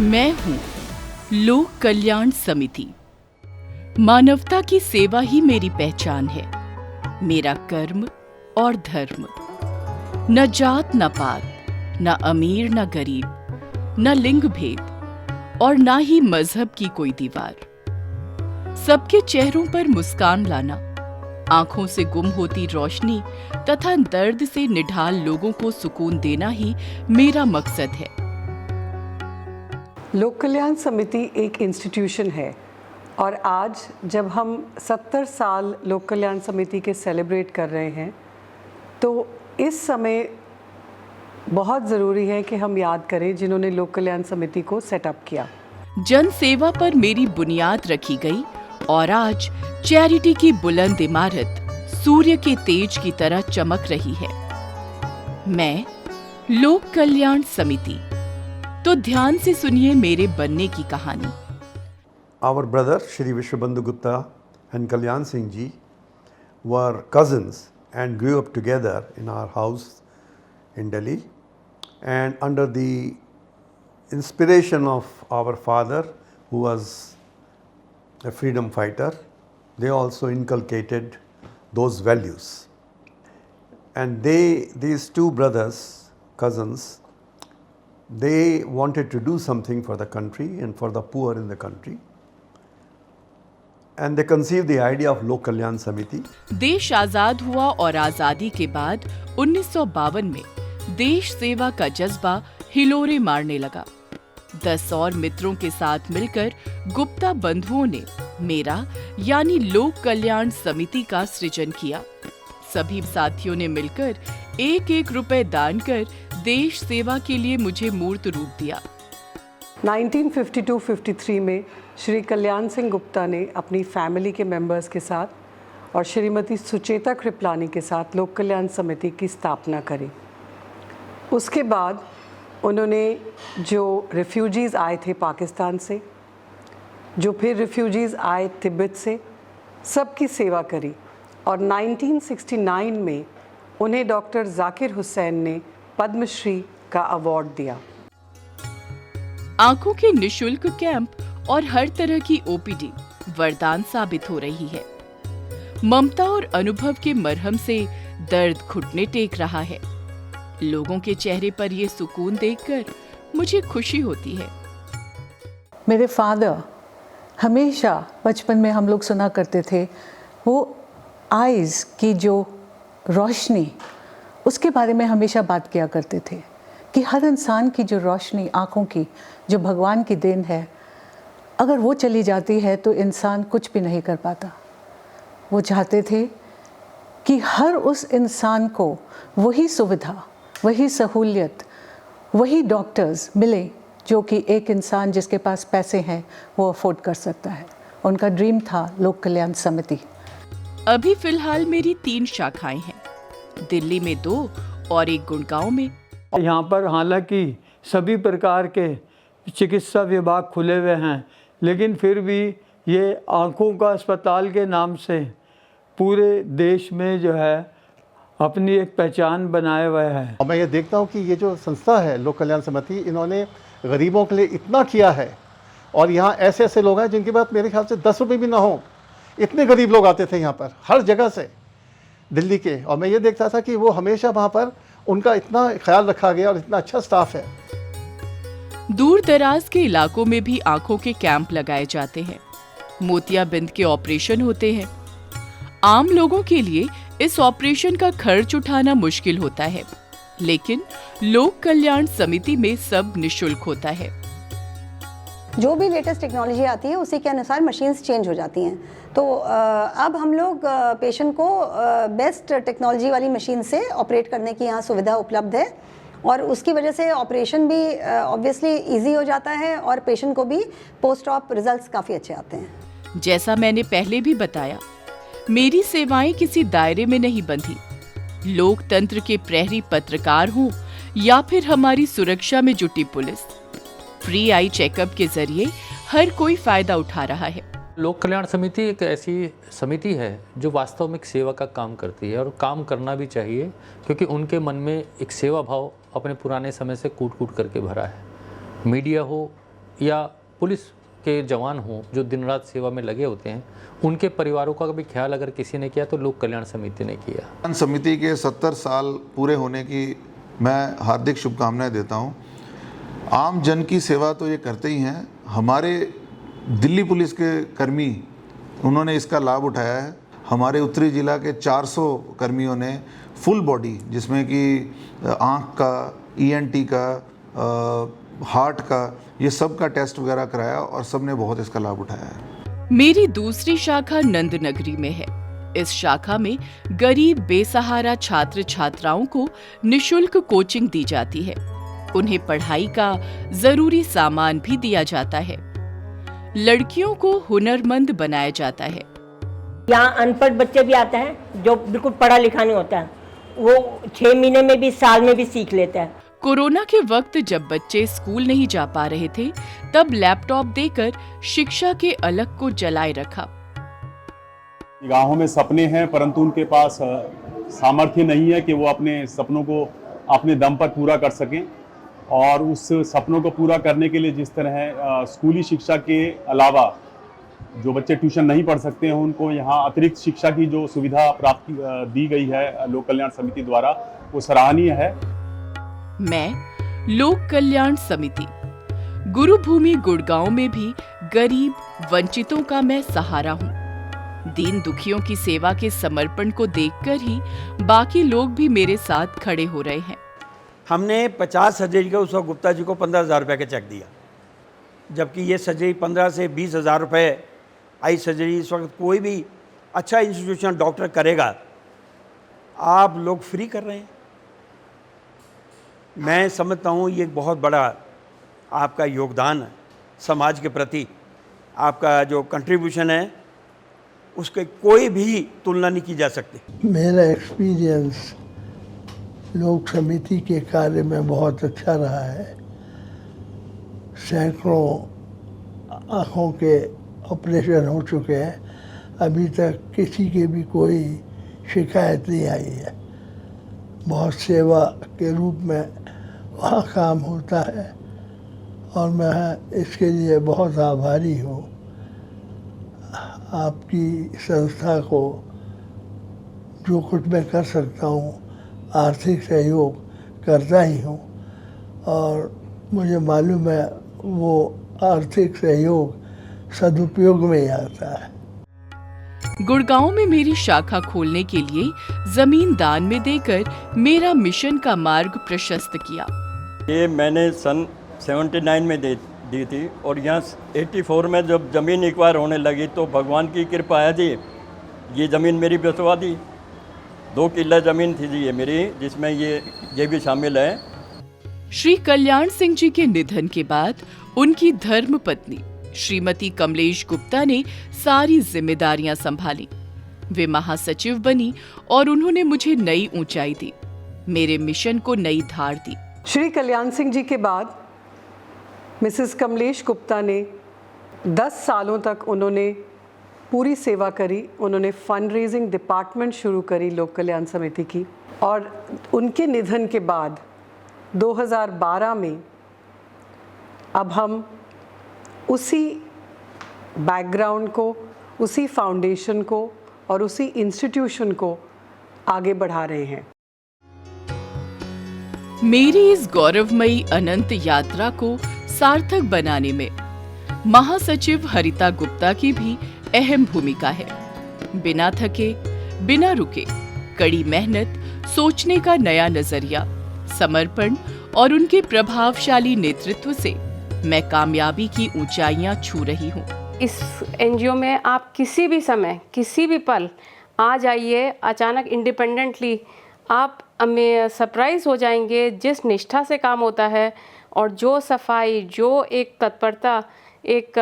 मैं हूँ लोक कल्याण समिति। मानवता की सेवा ही मेरी पहचान है, मेरा कर्म और धर्म। न जात न पात, न अमीर न गरीब, न लिंग भेद और न ही मजहब की कोई दीवार। सबके चेहरों पर मुस्कान लाना, आंखों से गुम होती रोशनी तथा दर्द से निढाल लोगों को सुकून देना ही मेरा मकसद है। लोक कल्याण समिति एक इंस्टीट्यूशन है और आज जब हम 70 साल लोक कल्याण समिति के सेलिब्रेट कर रहे हैं तो इस समय बहुत ज़रूरी है कि हम याद करें जिन्होंने लोक कल्याण समिति को सेटअप किया। जन सेवा पर मेरी बुनियाद रखी गई और आज चैरिटी की बुलंद इमारत सूर्य के तेज की तरह चमक रही है। मैं लोक कल्याण समिति। तो ध्यान से सुनिए मेरे बनने की कहानी। Our brother Shri Vishwabandhu Gupta and Kalyan Singh ji were cousins and grew up together in our house in Delhi, and under the inspiration of our father, who was a freedom fighter, they also inculcated those values. And these two brothers, cousins, they wanted to do something for the country and for the poor in the country, and they conceived the idea of Lok Kalyan Samiti. देश आजाद हुआ और आजादी के बाद 1952 में देश सेवा का जज्बा हिलोरे मारने लगा। 10 और मित्रों के साथ मिलकर गुप्ता बंधुओं ने मेरा यानी लोक कल्याण समिति का सृजन किया। सभी साथियों ने मिलकर 1-1 रुपए दान कर देश सेवा के लिए मुझे मूर्त रूप दिया। 1952-53 में श्री कल्याण सिंह गुप्ता ने अपनी फैमिली के मेंबर्स के साथ और श्रीमती सुचेता कृपलानी के साथ लोक कल्याण समिति की स्थापना करी। उसके बाद उन्होंने जो रिफ्यूजीज़ आए थे पाकिस्तान से, जो फिर रिफ्यूजीज़ आए तिब्बत से, सबकी सेवा करी और 1969 में उन्हें डॉक्टर जाकिर हुसैन ने पद्मश्री का अवार्ड दिया। आंखों के निशुल्क कैंप और हर तरह की ओपीडी वरदान साबित हो रही है। ममता और अनुभव के मरहम से दर्द घुटने टेक रहा है। लोगों के चेहरे पर ये सुकून देखकर मुझे खुशी होती है। मेरे फादर हमेशा बचपन में हम लोग सुना करते थे, वो आइज़ की जो रोशनी, उसके बारे में हमेशा बात किया करते थे कि हर इंसान की जो रोशनी आँखों की, जो भगवान की देन है, अगर वो चली जाती है तो इंसान कुछ भी नहीं कर पाता। वो चाहते थे कि हर उस इंसान को वही सुविधा, वही सहूलियत, वही डॉक्टर्स मिले जो कि एक इंसान जिसके पास पैसे हैं वो अफोर्ड कर सकता है। उनका ड्रीम था लोक कल्याण समिति। अभी फिलहाल मेरी 3 शाखाएं हैं, दिल्ली में 2 और एक गुड़गांव में। यहाँ पर हालांकि सभी प्रकार के चिकित्सा विभाग खुले हुए हैं, लेकिन फिर भी ये आँखों का अस्पताल के नाम से पूरे देश में जो है अपनी एक पहचान बनाए हुए है। और मैं ये देखता हूँ कि ये जो संस्था है लोक कल्याण समिति, इन्होंने गरीबों के लिए इतना किया है और यहाँ ऐसे ऐसे लोग हैं जिनके पास मेरे ख्याल से 10 रुपये भी ना हो, इतने गरीब लोग आते थे यहाँ पर हर जगह से दिल्ली के। और मैं ये देखता था कि वो हमेशा वहाँ पर उनका इतना ख्याल रखा गया और इतना अच्छा स्टाफ है। दूर दराज के इलाकों में भी आंखों के कैंप लगाए जाते हैं, मोतियाबिंद के ऑपरेशन होते हैं। आम लोगों के लिए इस ऑपरेशन का खर्च उठाना मुश्किल होता है, लेकिन लोक कल्याण समिति में सब निशुल्क होता है। जो भी लेटेस्ट टेक्नोलॉजी आती है उसी के अनुसार मशीन्स चेंज हो जाती हैं। तो अब हम लोग पेशेंट को बेस्ट टेक्नोलॉजी वाली मशीन से ऑपरेट करने की यहाँ सुविधा उपलब्ध है और उसकी वजह से ऑपरेशन भी ऑब्वियसली इजी हो जाता है और पेशेंट को भी पोस्ट ऑप रिजल्ट्स काफ़ी अच्छे आते हैं। जैसा मैंने पहले भी बताया, मेरी सेवाएं किसी दायरे में नहीं बंधी। लोकतंत्र के प्रहरी पत्रकार हूँ या फिर हमारी सुरक्षा में जुटी पुलिस, फ्री आई चेकअप के जरिए हर कोई फायदा उठा रहा है। लोक कल्याण समिति एक ऐसी समिति है जो वास्तव में एक सेवा का काम करती है और काम करना भी चाहिए, क्योंकि उनके मन में एक सेवा भाव अपने पुराने समय से कूट कूट करके भरा है। मीडिया हो या पुलिस के जवान हों जो दिन रात सेवा में लगे होते हैं, उनके परिवारों का भी ख्याल अगर किसी ने किया तो लोक कल्याण समिति ने किया। कल्याण समिति के 70 साल पूरे होने की मैं हार्दिक शुभकामनाएं देता हूं। आम जन की सेवा तो ये करते ही हैं, हमारे दिल्ली पुलिस के कर्मी उन्होंने इसका लाभ उठाया है। हमारे उत्तरी जिला के 400 कर्मियों ने फुल बॉडी, जिसमें कि आँख का, ENT का, हार्ट का, ये सब का टेस्ट वगैरह कराया और सब ने बहुत इसका लाभ उठाया है। मेरी दूसरी शाखा नंदनगरी में है। इस शाखा में गरीब बेसहारा छात्र छात्राओं को निशुल्क कोचिंग दी जाती है। उन्हें पढ़ाई का जरूरी सामान भी दिया जाता है। लड़कियों को हुनरमंद बनाया जाता है। यहाँ अनपढ़ बच्चे भी आते हैं जो बिल्कुल पढ़ा लिखा नहीं होता है, वो 6 महीने में भी, साल में भी सीख लेता है। कोरोना के वक्त जब बच्चे स्कूल नहीं जा पा रहे थे, तब लैपटॉप देकर शिक्षा के अलग को जलाए रखा। गाँवों में सपने हैं परंतु उनके पास सामर्थ्य नहीं है कि वो अपने सपनों को अपने दम पर पूरा कर सकें। और उस सपनों को पूरा करने के लिए जिस तरह स्कूली शिक्षा के अलावा जो बच्चे ट्यूशन नहीं पढ़ सकते हैं, उनको यहाँ अतिरिक्त शिक्षा की जो सुविधा प्राप्त दी गई है लोक कल्याण समिति द्वारा, वो सराहनीय है। मैं लोक कल्याण समिति गुरुभूमि गुड़गांव में भी गरीब वंचितों का मैं सहारा हूँ। दीन दुखियों की सेवा के समर्पण को देखकर ही बाकी लोग भी मेरे साथ खड़े हो रहे हैं। हमने 50 सर्जरी का उस वक्त गुप्ता जी को 15,000 रुपये का चेक दिया, जबकि ये सर्जरी 15 से 20,000 रुपये आई सर्जरी इस वक्त कोई भी अच्छा इंस्टीट्यूशन डॉक्टर करेगा, आप लोग फ्री कर रहे हैं। मैं समझता हूँ ये बहुत बड़ा आपका योगदान है समाज के प्रति, आपका जो कंट्रीब्यूशन है उसके कोई भी तुलना नहीं की जा सकती। मेरा एक्सपीरियंस लोक समिति के कार्य में बहुत अच्छा रहा है। सैकड़ों आँखों के ऑपरेशन हो चुके हैं, अभी तक किसी के भी कोई शिकायत नहीं आई है। बहुत सेवा के रूप में वहाँ काम होता है और मैं इसके लिए बहुत आभारी हूँ। आपकी संस्था को जो कुछ मैं कर सकता हूँ आर्थिक सहयोग करता ही हूँ और मुझे मालूम है वो आर्थिक सहयोग सदुपयोग में ही आता है। गुड़गांव में मेरी शाखा खोलने के लिए जमीन दान में देकर मेरा मिशन का मार्ग प्रशस्त किया। ये मैंने सन 79 में दी थी और यहाँ 84 में जब ज़मीन एक्वायर होने लगी तो भगवान की कृपा है जी, ये ज़मीन मेरी बचवा दी। 2 किला ज़मीन थी जी ये मेरी, जिसमें ये भी शामिल है। श्री कल्याण सिंह जी के निधन के बाद उनकी धर्म पत्नी श्रीमती कमलेश गुप्ता ने सारी जिम्मेदारियां संभाली। वे महासचिव बनी और उन्होंने मुझे नई ऊंचाई दी, मेरे मिशन को नई धार दी। श्री कल्याण सिंह जी के बाद मिसेस कमलेश गुप्ता ने 10 सालों तक उन्होंने पूरी सेवा करी। उन्होंने फंड रेजिंग डिपार्टमेंट शुरू करी लोक कल्याण समिति की और उनके निधन के बाद 2012 में अब हम उसी बैकग्राउंड को, उसी फाउंडेशन को और उसी इंस्टीट्यूशन को आगे बढ़ा रहे हैं। मेरी इस गौरवमयी अनंत यात्रा को सार्थक बनाने में महासचिव हरिता गुप्ता की भी अहम भूमिका है। बिना थके, बिना रुके, कड़ी मेहनत, सोचने का नया नजरिया, समर्पण और उनके प्रभावशाली नेतृत्व से मैं कामयाबी की ऊंचाइयां छू रही हूं। इस एनजीओ में आप किसी भी समय, किसी भी पल आ जाइए, अचानक इंडिपेंडेंटली आप हमें सरप्राइज हो जाएंगे जिस निष्ठा से काम होता है और जो सफाई, जो एक तत्परता, एक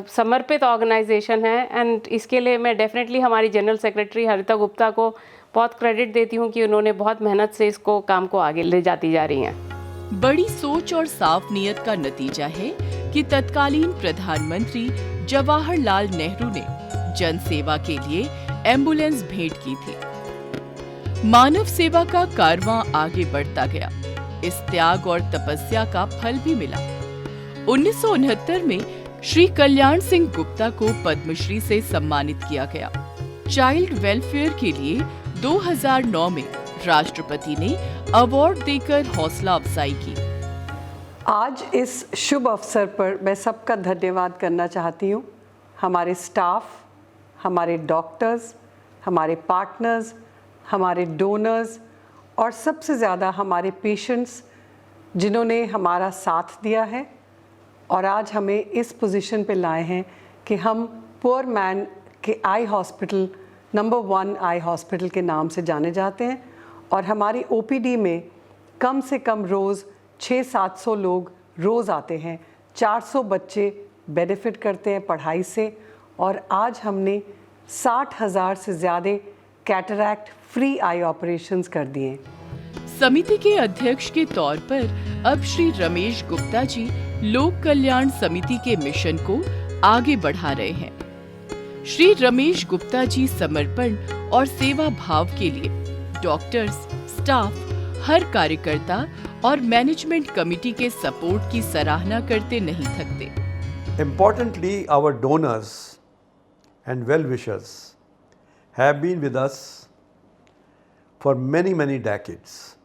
समर्पित ऑर्गेनाइजेशन है। एंड इसके लिए मैं डेफिनेटली हमारी जनरल सेक्रेटरी हरिता गुप्ता को बहुत क्रेडिट देती हूँ कि उन्होंने बहुत मेहनत से इसको काम को आगे ले जाती जा रही हैं। बड़ी सोच और साफ नीयत का नतीजा है कि तत्कालीन प्रधानमंत्री जवाहरलाल नेहरू ने जन सेवा के लिए एम्बुलेंस भेंट की थी। मानव सेवा का कारवां आगे बढ़ता गया। इस त्याग और तपस्या का फल भी मिला। 1969 में श्री कल्याण सिंह गुप्ता को पद्मश्री से सम्मानित किया गया। चाइल्ड वेलफेयर के लिए 2009 में राष्ट्रपति ने अवार्ड देकर हौसला अफजाई की। आज इस शुभ अवसर पर मैं सबका धन्यवाद करना चाहती हूँ। हमारे स्टाफ, हमारे डॉक्टर्स, हमारे पार्टनर्स, हमारे डोनर्स और सबसे ज़्यादा हमारे पेशेंट्स जिन्होंने हमारा साथ दिया है और आज हमें इस पोजीशन पे लाए हैं कि हम पुअर मैन के eye hospital number 1 eye hospital के नाम से जाने जाते हैं और हमारी ओपीडी में कम से कम रोज़ 600-700 लोग रोज़ आते हैं। 400 बच्चे बेनिफिट करते हैं पढ़ाई से और आज हमने 60,000 से ज़्यादा कैटरैक्ट फ्री आई ऑपरेशंस कर दिए। समिति के अध्यक्ष के तौर पर अब श्री रमेश गुप्ता जी लोक कल्याण समिति के मिशन को आगे बढ़ा रहे हैं। श्री रमेश गुप्ता जी समर्पण और सेवा भाव के लिए डॉक्टर्स, स्टाफ, हर कार्यकर्ता और मैनेजमेंट कमेटी के सपोर्ट की सराहना करते नहीं थकते। Importantly, our donors and well-wishers have been with us for many decades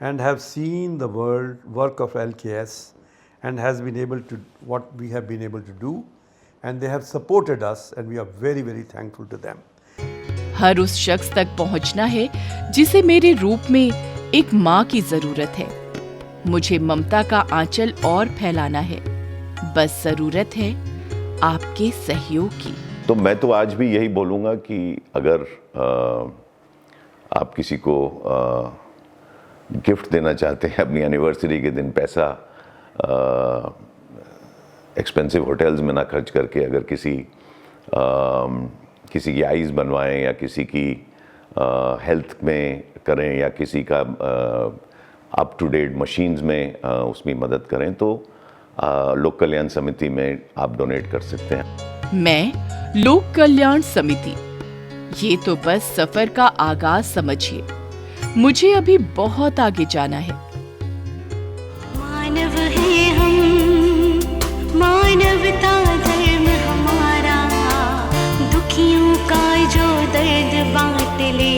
and have seen the work of LKS and has been able to what we have been able to do, and they have supported us and we are very thankful to them. हर उस शख्स तक पहुंचना है जिसे मेरे रूप में एक माँ की जरूरत है। मुझे ममता का आंचल और फैलाना है, बस जरूरत है आपके सहयोग की। तो मैं तो आज भी यही बोलूँगा कि अगर आप किसी को गिफ्ट देना चाहते हैं अपनी एनिवर्सरी के दिन, पैसा एक्सपेंसिव होटल्स में ना खर्च करके अगर किसी की आईज़ बनवाएं या किसी की हेल्थ में करें या किसी का अप टू डेट मशीन्स में उसमें मदद करें तो लोक कल्याण समिति में आप डोनेट कर सकते हैं। मैं लोक कल्याण समिति, ये तो बस सफर का आगाज समझिए। मुझे अभी बहुत आगे जाना है। मानव है हम, मानवता धर्म हमारा, दुखियों का जो दर्द बांट ले